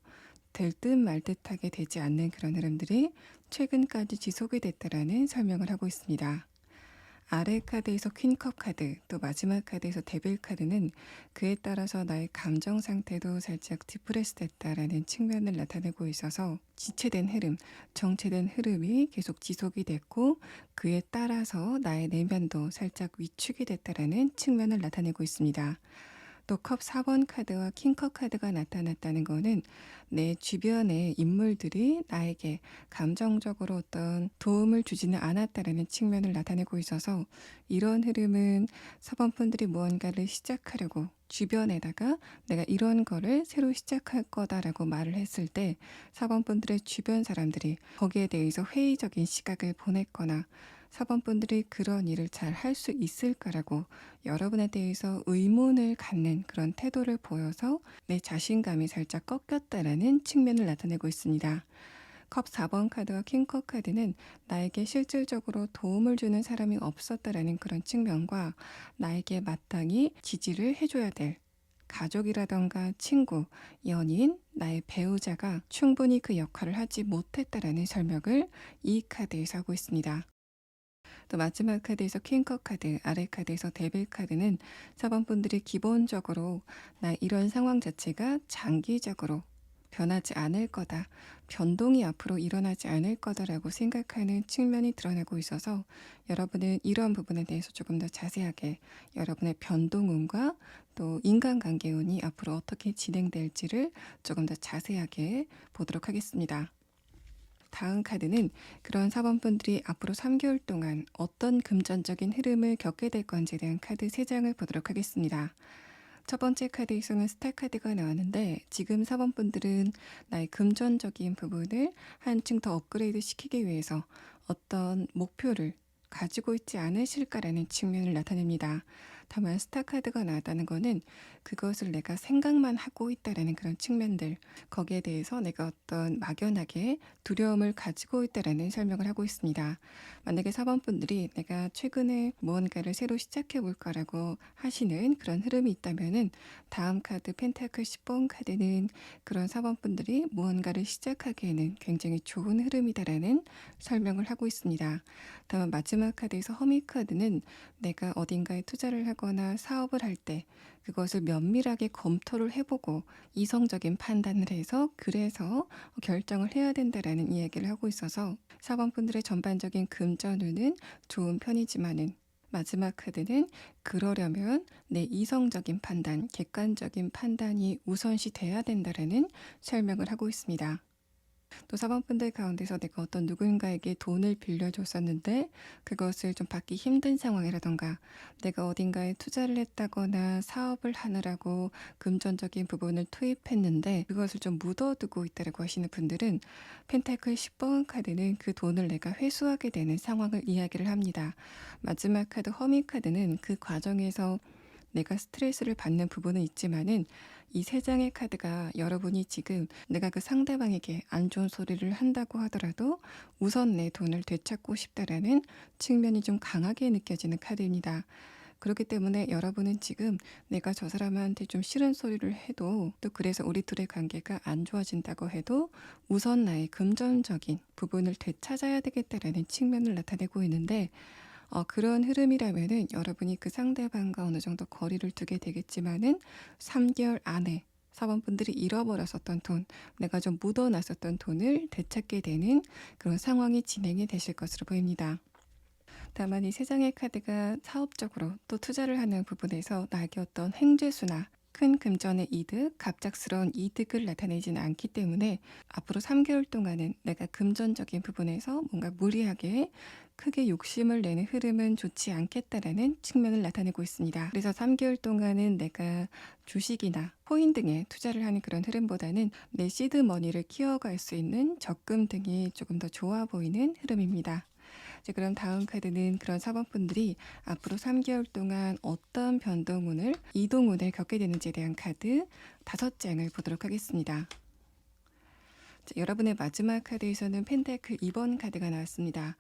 될 듯 말 듯하게 되지 않는 그런 흐름들이 최근까지 지속이 됐다라는 설명을 하고 있습니다. 아래 카드에서 퀸컵 카드, 또 마지막 카드에서 데빌 카드는 그에 따라서 나의 감정 상태도 살짝 디프레스 됐다라는 측면을 나타내고 있어서 지체된 흐름, 정체된 흐름이 계속 지속이 됐고 그에 따라서 나의 내면도 살짝 위축이 됐다라는 측면을 나타내고 있습니다. 또 컵 4번 카드와 킹컵 카드가 나타났다는 것은 내 주변의 인물들이 나에게 감정적으로 어떤 도움을 주지는 않았다라는 측면을 나타내고 있어서 이런 흐름은 4번 분들이 무언가를 시작하려고 주변에다가 내가 이런 거를 새로 시작할 거다라고 말을 했을 때 4번 분들의 주변 사람들이 거기에 대해서 회의적인 시각을 보냈거나 4번 분들이 그런 일을 잘 할 수 있을까라고 여러분에 대해서 의문을 갖는 그런 태도를 보여서 내 자신감이 살짝 꺾였다라는 측면을 나타내고 있습니다. 컵 4번 카드와 킹컵 카드는 나에게 실질적으로 도움을 주는 사람이 없었다라는 그런 측면과 나에게 마땅히 지지를 해줘야 될 가족이라던가 친구, 연인, 나의 배우자가 충분히 그 역할을 하지 못했다라는 설명을 이 카드에서 하고 있습니다. 또 마지막 카드에서 퀸컵 카드, 아래 카드에서 데빌 카드는 4번 분들이 기본적으로 나 이런 상황 자체가 장기적으로 변하지 않을 거다. 변동이 앞으로 일어나지 않을 거다라고 생각하는 측면이 드러나고 있어서 여러분은 이런 부분에 대해서 조금 더 자세하게 여러분의 변동운과 또 인간관계운이 앞으로 어떻게 진행될지를 조금 더 자세하게 보도록 하겠습니다. 다음 카드는 그런 사번분들이 앞으로 3개월 동안 어떤 금전적인 흐름을 겪게 될 건지에 대한 카드 3장을 보도록 하겠습니다. 첫 번째 카드에서는 스타 카드가 나왔는데 지금 사번분들은 나의 금전적인 부분을 한층 더 업그레이드 시키기 위해서 어떤 목표를 가지고 있지 않으실까라는 측면을 나타냅니다. 다만 스타 카드가 나왔다는 거는 그것을 내가 생각만 하고 있다라는 그런 측면들, 거기에 대해서 내가 어떤 막연하게 두려움을 가지고 있다라는 설명을 하고 있습니다. 만약에 4번 분들이 내가 최근에 무언가를 새로 시작해 볼까라고 하시는 그런 흐름이 있다면은 다음 카드 펜타클 10번 카드는 그런 4번 분들이 무언가를 시작하기에는 굉장히 좋은 흐름이다라는 설명을 하고 있습니다. 다만 마지막 카드에서 허미 카드는 내가 어딘가에 투자를 하거나 사업을 할 때 그것을 면밀하게 검토를 해보고 이성적인 판단을 해서 그래서 결정을 해야 된다라는 이야기를 하고 있어서 4번 분들의 전반적인 금전운은 좋은 편이지만은 마지막 카드는 그러려면 내 이성적인 판단, 객관적인 판단이 우선시 돼야 된다라는 설명을 하고 있습니다. 또 4번 분들 가운데서 내가 어떤 누군가에게 돈을 빌려줬었는데 그것을 좀 받기 힘든 상황이라던가 내가 어딘가에 투자를 했다거나 사업을 하느라고 금전적인 부분을 투입했는데 그것을 좀 묻어두고 있다고 하시는 분들은 펜타클 10번 카드는 그 돈을 내가 회수하게 되는 상황을 이야기를 합니다. 마지막 카드 허미 카드는 그 과정에서 내가 스트레스를 받는 부분은 있지만은 이 3장의 카드가 여러분이 지금 내가 그 상대방에게 안 좋은 소리를 한다고 하더라도 우선 내 돈을 되찾고 싶다라는 측면이 좀 강하게 느껴지는 카드입니다. 그렇기 때문에 여러분은 지금 내가 저 사람한테 좀 싫은 소리를 해도 또 그래서 우리 둘의 관계가 안 좋아진다고 해도 우선 나의 금전적인 부분을 되찾아야 되겠다라는 측면을 나타내고 있는데 그런 흐름이라면은 여러분이 그 상대방과 어느 정도 거리를 두게 되겠지만은 3개월 안에 사원분들이 잃어버렸었던 돈, 내가 좀 묻어놨었던 돈을 되찾게 되는 그런 상황이 진행이 되실 것으로 보입니다. 다만 이 3장의 카드가 사업적으로 또 투자를 하는 부분에서 나에게 어떤 횡재수나 큰 금전의 이득, 갑작스러운 이득을 나타내지는 않기 때문에 앞으로 3개월 동안은 내가 금전적인 부분에서 뭔가 무리하게 크게 욕심을 내는 흐름은 좋지 않겠다라는 측면을 나타내고 있습니다. 그래서 3개월 동안은 내가 주식이나 코인 등에 투자를 하는 그런 흐름보다는 내 시드머니를 키워갈 수 있는 적금 등이 조금 더 좋아 보이는 흐름입니다. 이제 그럼 다음 카드는 그런 사법분들이 앞으로 3개월 동안 어떤 변동운을, 이동운을 겪게 되는지에 대한 카드 5장을 보도록 하겠습니다. 자, 여러분의 마지막 카드에서는 펜타클 2번 카드가 나왔습니다.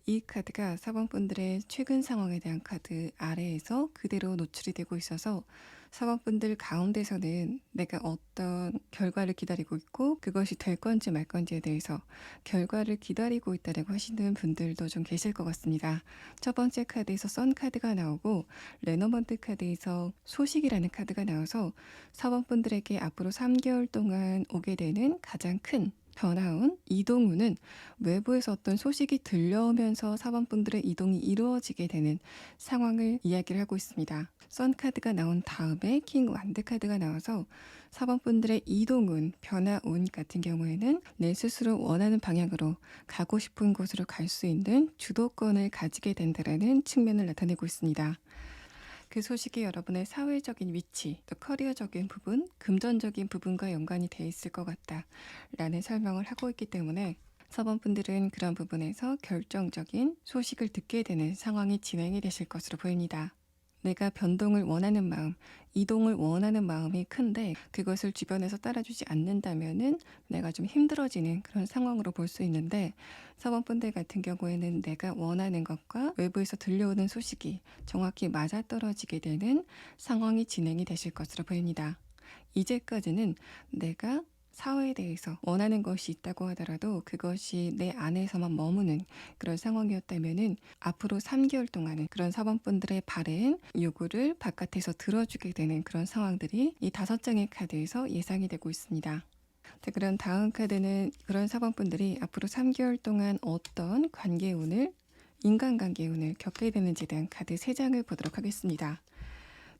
이 카드가 사범분들의 최근 상황에 대한 카드 아래에서 그대로 노출이 되고 있어서 사범분들 가운데서는 내가 어떤 결과를 기다리고 있고 그것이 될 건지 말 건지에 대해서 결과를 기다리고 있다고 하시는 분들도 좀 계실 것 같습니다. 첫 번째 카드에서 선 카드가 나오고 레너먼트 카드에서 소식이라는 카드가 나와서 사범분들에게 앞으로 3개월 동안 오게 되는 가장 큰 변화운, 이동운은 외부에서 어떤 소식이 들려오면서 사범분들의 이동이 이루어지게 되는 상황을 이야기를 하고 있습니다. 선 카드가 나온 다음에 킹 완드 카드가 나와서 사범분들의 이동운, 변화운 같은 경우에는 내 스스로 원하는 방향으로 가고 싶은 곳으로 갈 수 있는 주도권을 가지게 된다는 측면을 나타내고 있습니다. 그 소식이 여러분의 사회적인 위치, 또 커리어적인 부분, 금전적인 부분과 연관이 돼 있을 것 같다 라는 설명을 하고 있기 때문에 사범분들은 그런 부분에서 결정적인 소식을 듣게 되는 상황이 진행이 되실 것으로 보입니다. 내가 변동을 원하는 마음, 이동을 원하는 마음이 큰데 그것을 주변에서 따라주지 않는다면은 내가 좀 힘들어지는 그런 상황으로 볼 수 있는데 사범분들 같은 경우에는 내가 원하는 것과 외부에서 들려오는 소식이 정확히 맞아떨어지게 되는 상황이 진행이 되실 것으로 보입니다. 이제까지는 내가 사회에 대해서 원하는 것이 있다고 하더라도 그것이 내 안에서만 머무는 그런 상황이었다면은 앞으로 3개월 동안은 그런 사범분들의 바램, 요구를 바깥에서 들어주게 되는 그런 상황들이 이 5장의 카드에서 예상이 되고 있습니다. 자, 그럼 다음 카드는 그런 사범분들이 앞으로 3개월 동안 어떤 관계운을, 인간관계운을 겪게 되는지에 대한 카드 3장을 보도록 하겠습니다.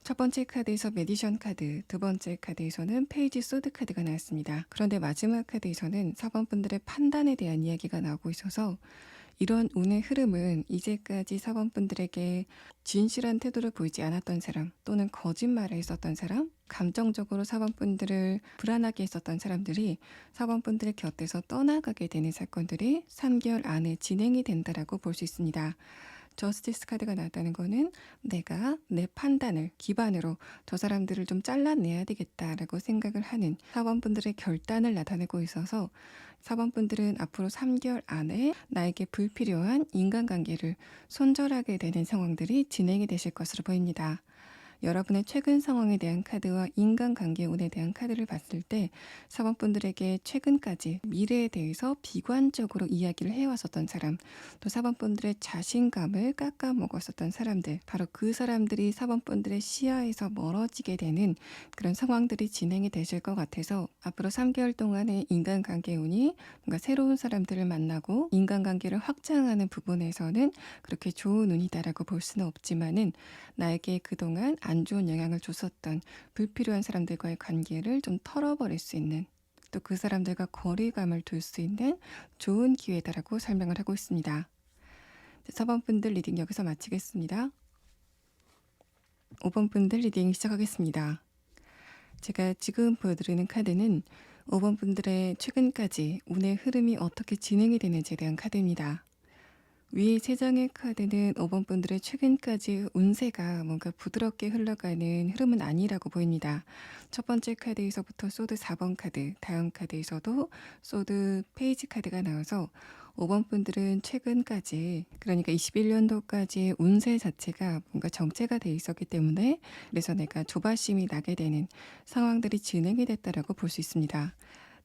첫 번째 카드에서 메디션 카드, 두 번째 카드에서는 페이지 소드 카드가 나왔습니다. 그런데 마지막 카드에서는 사범분들의 판단에 대한 이야기가 나오고 있어서 이런 운의 흐름은 이제까지 사범분들에게 진실한 태도를 보이지 않았던 사람 또는 거짓말을 했었던 사람, 감정적으로 사범분들을 불안하게 했었던 사람들이 사범분들의 곁에서 떠나가게 되는 사건들이 3개월 안에 진행이 된다라고 볼 수 있습니다. 저스티스 카드가 나왔다는 거는 내가 내 판단을 기반으로 저 사람들을 좀 잘라내야 되겠다라고 생각을 하는 사범분들의 결단을 나타내고 있어서 사범분들은 앞으로 3개월 안에 나에게 불필요한 인간관계를 손절하게 되는 상황들이 진행이 되실 것으로 보입니다. 여러분의 최근 상황에 대한 카드와 인간관계 운에 대한 카드를 봤을 때 사범분들에게 최근까지 미래에 대해서 비관적으로 이야기를 해왔었던 사람, 또 사범분들의 자신감을 깎아먹었었던 사람들, 바로 그 사람들이 사범분들의 시야에서 멀어지게 되는 그런 상황들이 진행이 되실 것 같아서 앞으로 3개월 동안의 인간관계 운이 뭔가 새로운 사람들을 만나고 인간관계를 확장하는 부분에서는 그렇게 좋은 운이다라고 볼 수는 없지만은 나에게 그동안 안 좋은 영향을 줬었던 불필요한 사람들과의 관계를 좀 털어버릴 수 있는, 또 그 사람들과 거리감을 둘 수 있는 좋은 기회다라고 설명을 하고 있습니다. 4번 분들 리딩 여기서 마치겠습니다. 5번 분들 리딩 시작하겠습니다. 제가 지금 보여드리는 카드는 5번 분들의 최근까지 운의 흐름이 어떻게 진행이 되는지에 대한 카드입니다. 위에 3장의 카드는 5번 분들의 최근까지 운세가 뭔가 부드럽게 흘러가는 흐름은 아니라고 보입니다. 첫 번째 카드에서부터 소드 4번 카드, 다음 카드에서도 소드 페이지 카드가 나와서 5번 분들은 최근까지, 그러니까 21년도까지의 운세 자체가 뭔가 정체가 돼 있었기 때문에 그래서 내가 조바심이 나게 되는 상황들이 진행이 됐다라고 볼 수 있습니다.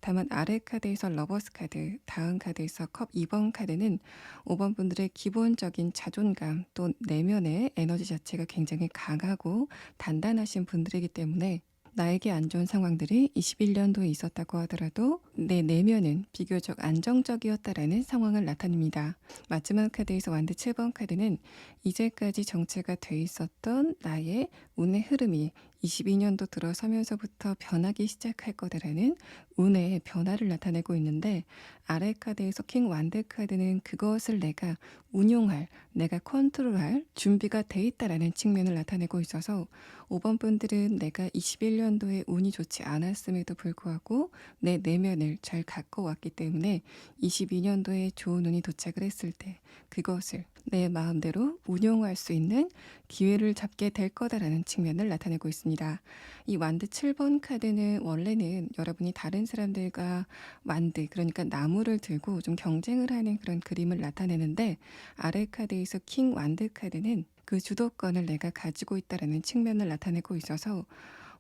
다만 아래 카드에서 러버스 카드, 다음 카드에서 컵 2번 카드는 5번 분들의 기본적인 자존감 또 내면의 에너지 자체가 굉장히 강하고 단단하신 분들이기 때문에 나에게 안 좋은 상황들이 21년도에 있었다고 하더라도 내 내면은 비교적 안정적이었다라는 상황을 나타냅니다. 마지막 카드에서 완드 7번 카드는 이제까지 정체가 돼 있었던 나의 운의 흐름이 22년도 들어서면서부터 변하기 시작할 거다라는 운의 변화를 나타내고 있는데, 아래 카드에서 킹 완드 카드는 그것을 내가 운용할, 내가 컨트롤할 준비가 돼 있다라는 측면을 나타내고 있어서 5번 분들은 내가 21년도에 운이 좋지 않았음에도 불구하고 내 내면을 잘 갖고 왔기 때문에 22년도에 좋은 운이 도착을 했을 때 그것을 내 마음대로 운용할 수 있는 기회를 잡게 될 거다라는 측면을 나타내고 있습니다. 이 완드 7번 카드는 원래는 여러분이 다른 사람들과 완드, 그러니까 나무를 들고 좀 경쟁을 하는 그런 그림을 나타내는데, 아래 카드에서 킹 완드 카드는 그 주도권을 내가 가지고 있다라는 측면을 나타내고 있어서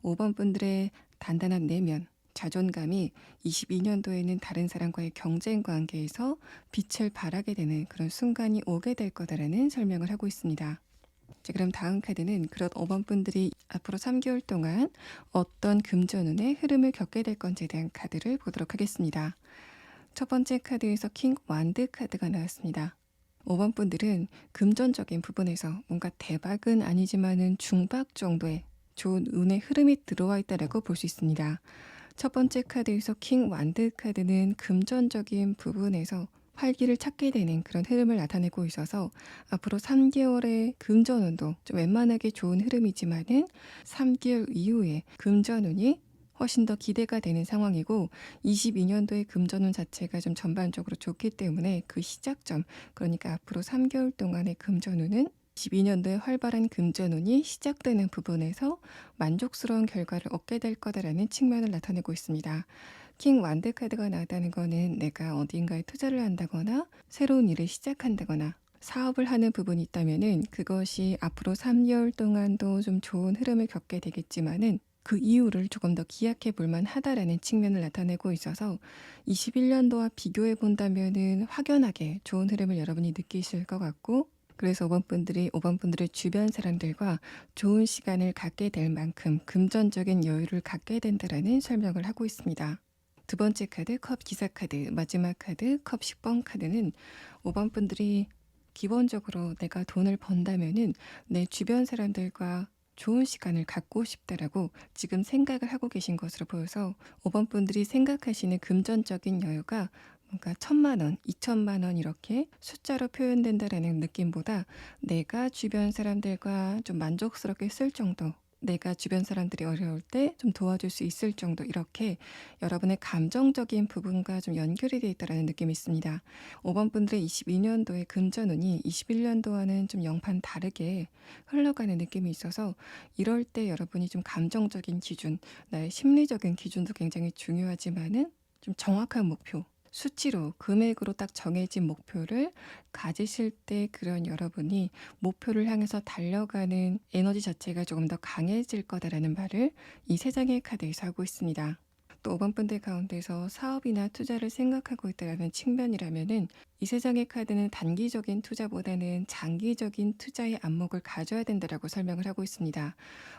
5번 분들의 단단한 내면, 자존감이 22년도에는 다른 사람과의 경쟁 관계에서 빛을 발하게 되는 그런 순간이 오게 될 거다라는 설명을 하고 있습니다. 자, 그럼 다음 카드는 그런 5번 분들이 앞으로 3개월 동안 어떤 금전운의 흐름을 겪게 될 건지에 대한 카드를 보도록 하겠습니다. 첫 번째 카드에서 킹 완드 카드가 나왔습니다. 5번 분들은 금전적인 부분에서 뭔가 대박은 아니지만은 중박 정도의 좋은 운의 흐름이 들어와 있다라고 볼 수 있습니다. 첫 번째 카드에서 킹 완드 카드는 금전적인 부분에서 활기를 찾게 되는 그런 흐름을 나타내고 있어서 앞으로 3개월의 금전운도 좀 웬만하게 좋은 흐름이지만은 3개월 이후에 금전운이 훨씬 더 기대가 되는 상황이고, 22년도의 금전운 자체가 좀 전반적으로 좋기 때문에 그 시작점, 그러니까 앞으로 3개월 동안의 금전운은 22년도에 활발한 금전운이 시작되는 부분에서 만족스러운 결과를 얻게 될 거다라는 측면을 나타내고 있습니다. 킹 완드 카드가 나왔다는 거는 내가 어딘가에 투자를 한다거나 새로운 일을 시작한다거나 사업을 하는 부분이 있다면은 그것이 앞으로 3개월 동안도 좀 좋은 흐름을 겪게 되겠지만은 그 이유를 조금 더 기약해 볼 만하다라는 측면을 나타내고 있어서 21년도와 비교해 본다면은 확연하게 좋은 흐름을 여러분이 느끼실 것 같고, 그래서 5번 분들의 주변 사람들과 좋은 시간을 갖게 될 만큼 금전적인 여유를 갖게 된다라는 설명을 하고 있습니다. 두 번째 카드 컵 기사 카드, 마지막 카드 컵 10번 카드는 5번 분들이 기본적으로 내가 돈을 번다면은 내 주변 사람들과 좋은 시간을 갖고 싶다라고 지금 생각을 하고 계신 것으로 보여서 5번 분들이 생각하시는 금전적인 여유가 뭔가 1,000만 원, 2,000만 원 이렇게 숫자로 표현된다라는 느낌보다 내가 주변 사람들과 좀 만족스럽게 쓸 정도, 내가 주변 사람들이 어려울 때 좀 도와줄 수 있을 정도, 이렇게 여러분의 감정적인 부분과 좀 연결이 되어 있다는 느낌이 있습니다. 5번 분들의 22년도의 금전운이 21년도와는 좀 영판 다르게 흘러가는 느낌이 있어서 이럴 때 여러분이 좀 감정적인 기준, 나의 심리적인 기준도 굉장히 중요하지만은 좀 정확한 목표, 수치로, 금액으로 딱 정해진 목표를 가지실 때 그런 여러분이 목표를 향해서 달려가는 에너지 자체가 조금 더 강해질 거다라는 말을 이 세 장의 카드에서 하고 있습니다. 또 5번 분들 가운데서 사업이나 투자를 생각하고 있다는 측면이라면은 이 세 장의 카드는 단기적인 투자보다는 장기적인 투자의 안목을 가져야 된다라고 설명을 하고 있습니다.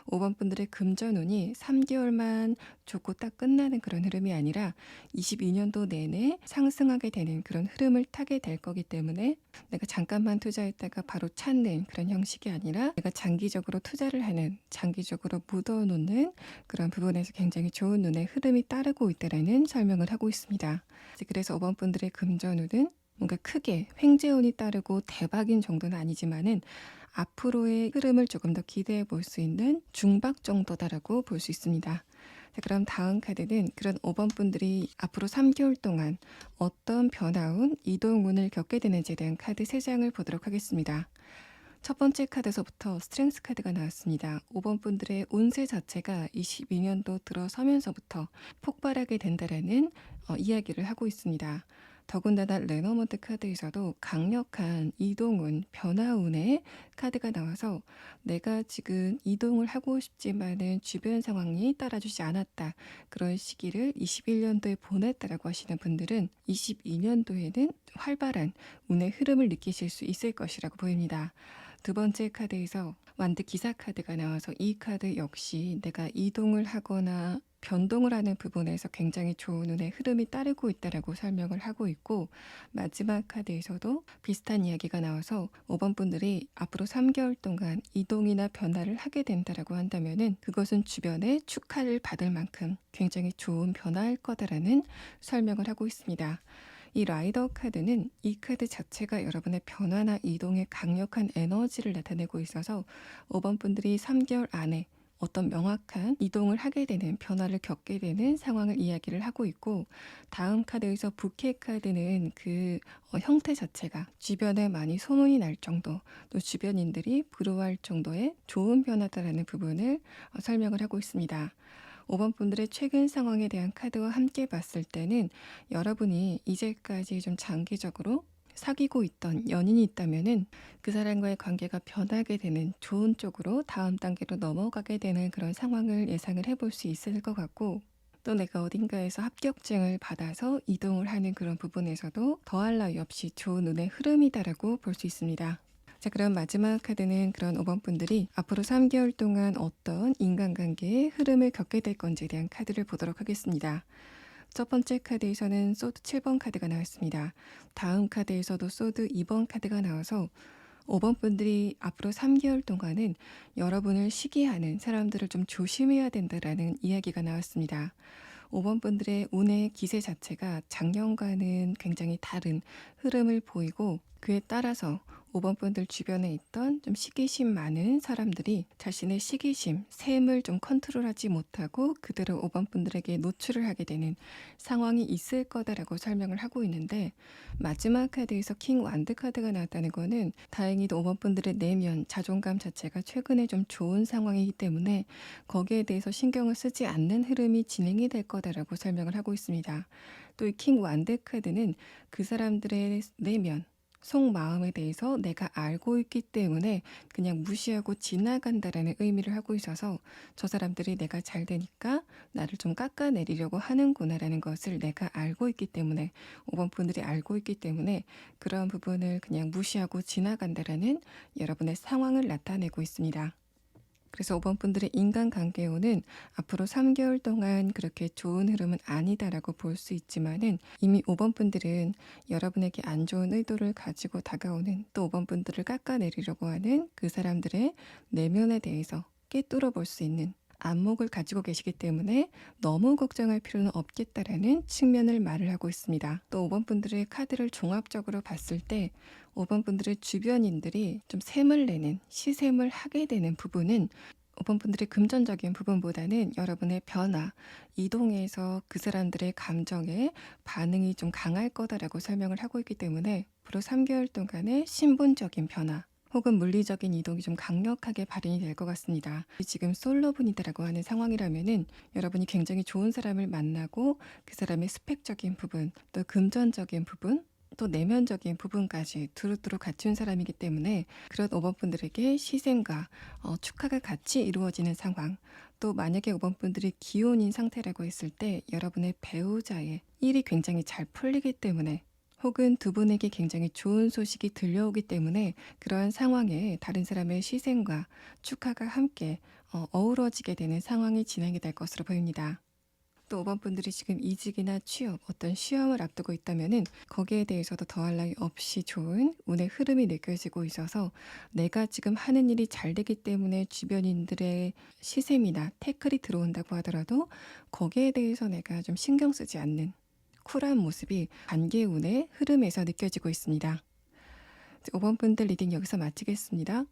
5번 분들의 금전운이 3개월만 좋고 딱 끝나는 그런 흐름이 아니라 22년도 내내 상승하게 되는 그런 흐름을 타게 될 거기 때문에 내가 잠깐만 투자했다가 바로 찾는 그런 형식이 아니라 내가 장기적으로 투자를 하는, 장기적으로 묻어놓는 그런 부분에서 굉장히 좋은 눈의 흐름이 따르고 있다라는 설명을 하고 있습니다. 그래서 5번 분들의 금전운은 뭔가 크게 횡재운이 따르고 대박인 정도는 아니지만은 앞으로의 흐름을 조금 더 기대해 볼 수 있는 중박 정도다라고 볼 수 있습니다. 자, 그럼 다음 카드는 그런 5번 분들이 앞으로 3개월 동안 어떤 변화운, 이동운을 겪게 되는지에 대한 카드 3장을 보도록 하겠습니다. 첫 번째 카드에서부터 스트렝스 카드가 나왔습니다. 5번 분들의 운세 자체가 22년도 들어서면서부터 폭발하게 된다라는 이야기를 하고 있습니다. 더군다나 레너먼트 카드에서도 강력한 이동운, 변화운의 카드가 나와서 내가 지금 이동을 하고 싶지만은 주변 상황이 따라주지 않았다, 그런 시기를 21년도에 보냈다라고 하시는 분들은 22년도에는 활발한 운의 흐름을 느끼실 수 있을 것이라고 보입니다. 두 번째 카드에서 완드 기사 카드가 나와서 이 카드 역시 내가 이동을 하거나 변동을 하는 부분에서 굉장히 좋은 운의 흐름이 따르고 있다라고 설명을 하고 있고, 마지막 카드에서도 비슷한 이야기가 나와서 5번 분들이 앞으로 3개월 동안 이동이나 변화를 하게 된다라고 한다면은 그것은 주변에 축하를 받을 만큼 굉장히 좋은 변화일 거다라는 설명을 하고 있습니다. 이 라이더 카드는 이 카드 자체가 여러분의 변화나 이동의 강력한 에너지를 나타내고 있어서 5번 분들이 3개월 안에 어떤 명확한 이동을 하게 되는, 변화를 겪게 되는 상황을 이야기를 하고 있고, 다음 카드에서 부캐 카드는 그 형태 자체가 주변에 많이 소문이 날 정도, 또 주변인들이 부러워할 정도의 좋은 변화다라는 부분을 설명을 하고 있습니다. 5번 분들의 최근 상황에 대한 카드와 함께 봤을 때는 여러분이 이제까지 좀 장기적으로 사귀고 있던 연인이 있다면은 그 사람과의 관계가 변하게 되는, 좋은 쪽으로 다음 단계로 넘어가게 되는 그런 상황을 예상을 해볼 수 있을 것 같고, 또 내가 어딘가에서 합격증을 받아서 이동을 하는 그런 부분에서도 더할 나위 없이 좋은 운의 흐름이다라고 볼 수 있습니다. 자, 그럼 마지막 카드는 그런 5번 분들이 앞으로 3개월 동안 어떤 인간관계의 흐름을 겪게 될 건지에 대한 카드를 보도록 하겠습니다. 첫 번째 카드에서는 소드 7번 카드가 나왔습니다. 다음 카드에서도 소드 2번 카드가 나와서 5번 분들이 앞으로 3개월 동안은 여러분을 시기하는 사람들을 좀 조심해야 된다라는 이야기가 나왔습니다. 5번 분들의 운의 기세 자체가 작년과는 굉장히 다른 흐름을 보이고, 그에 따라서 5번 분들 주변에 있던 좀 시기심 많은 사람들이 자신의 시기심, 샘을 좀 컨트롤하지 못하고 그대로 5번 분들에게 노출을 하게 되는 상황이 있을 거다라고 설명을 하고 있는데, 마지막 카드에서 킹 완드 카드가 나왔다는 거는 다행히도 5번 분들의 내면, 자존감 자체가 최근에 좀 좋은 상황이기 때문에 거기에 대해서 신경을 쓰지 않는 흐름이 진행이 될 거다라고 설명을 하고 있습니다. 또 이 킹 완드 카드는 그 사람들의 내면, 속마음에 대해서 내가 알고 있기 때문에 그냥 무시하고 지나간다라는 의미를 하고 있어서 저 사람들이 내가 잘 되니까 나를 좀 깎아내리려고 하는구나라는 것을 내가 알고 있기 때문에 5번 분들이 알고 있기 때문에 그런 부분을 그냥 무시하고 지나간다라는 여러분의 상황을 나타내고 있습니다. 그래서 5번 분들의 인간관계운은 앞으로 3개월 동안 그렇게 좋은 흐름은 아니다라고 볼 수 있지만은 이미 5번 분들은 여러분에게 안 좋은 의도를 가지고 다가오는 또 5번 분들을 깎아내리려고 하는 그 사람들의 내면에 대해서 꿰뚫어 볼 수 있는 안목을 가지고 계시기 때문에 너무 걱정할 필요는 없겠다라는 측면을 말을 하고 있습니다. 또 5번 분들의 카드를 종합적으로 봤을 때 5번 분들의 주변인들이 좀 샘을 내는 시샘을 하게 되는 부분은 5번 분들의 금전적인 부분보다는 여러분의 변화, 이동에서 그 사람들의 감정에 반응이 좀 강할 거다라고 설명을 하고 있기 때문에 앞으로 3개월 동안의 신분적인 변화 혹은 물리적인 이동이 좀 강력하게 발현이 될 것 같습니다. 지금 솔로분이다라고 하는 상황이라면은 여러분이 굉장히 좋은 사람을 만나고 그 사람의 스펙적인 부분, 또 금전적인 부분, 또 내면적인 부분까지 두루두루 갖춘 사람이기 때문에 그런 5번 분들에게 시샘과 축하가 같이 이루어지는 상황, 또 만약에 5번 분들이 기혼인 상태라고 했을 때 여러분의 배우자의 일이 굉장히 잘 풀리기 때문에 혹은 두 분에게 굉장히 좋은 소식이 들려오기 때문에 그러한 상황에 다른 사람의 시샘과 축하가 함께 어우러지게 되는 상황이 진행이 될 것으로 보입니다. 또 5번 분들이 지금 이직이나 취업, 어떤 시험을 앞두고 있다면은 거기에 대해서도 더할 나위 없이 좋은 운의 흐름이 느껴지고 있어서 내가 지금 하는 일이 잘 되기 때문에 주변인들의 시샘이나 태클이 들어온다고 하더라도 거기에 대해서 내가 좀 신경 쓰지 않는 쿨한 모습이 관계운의 흐름에서 느껴지고 있습니다. 5번 분들 리딩 여기서 마치겠습니다.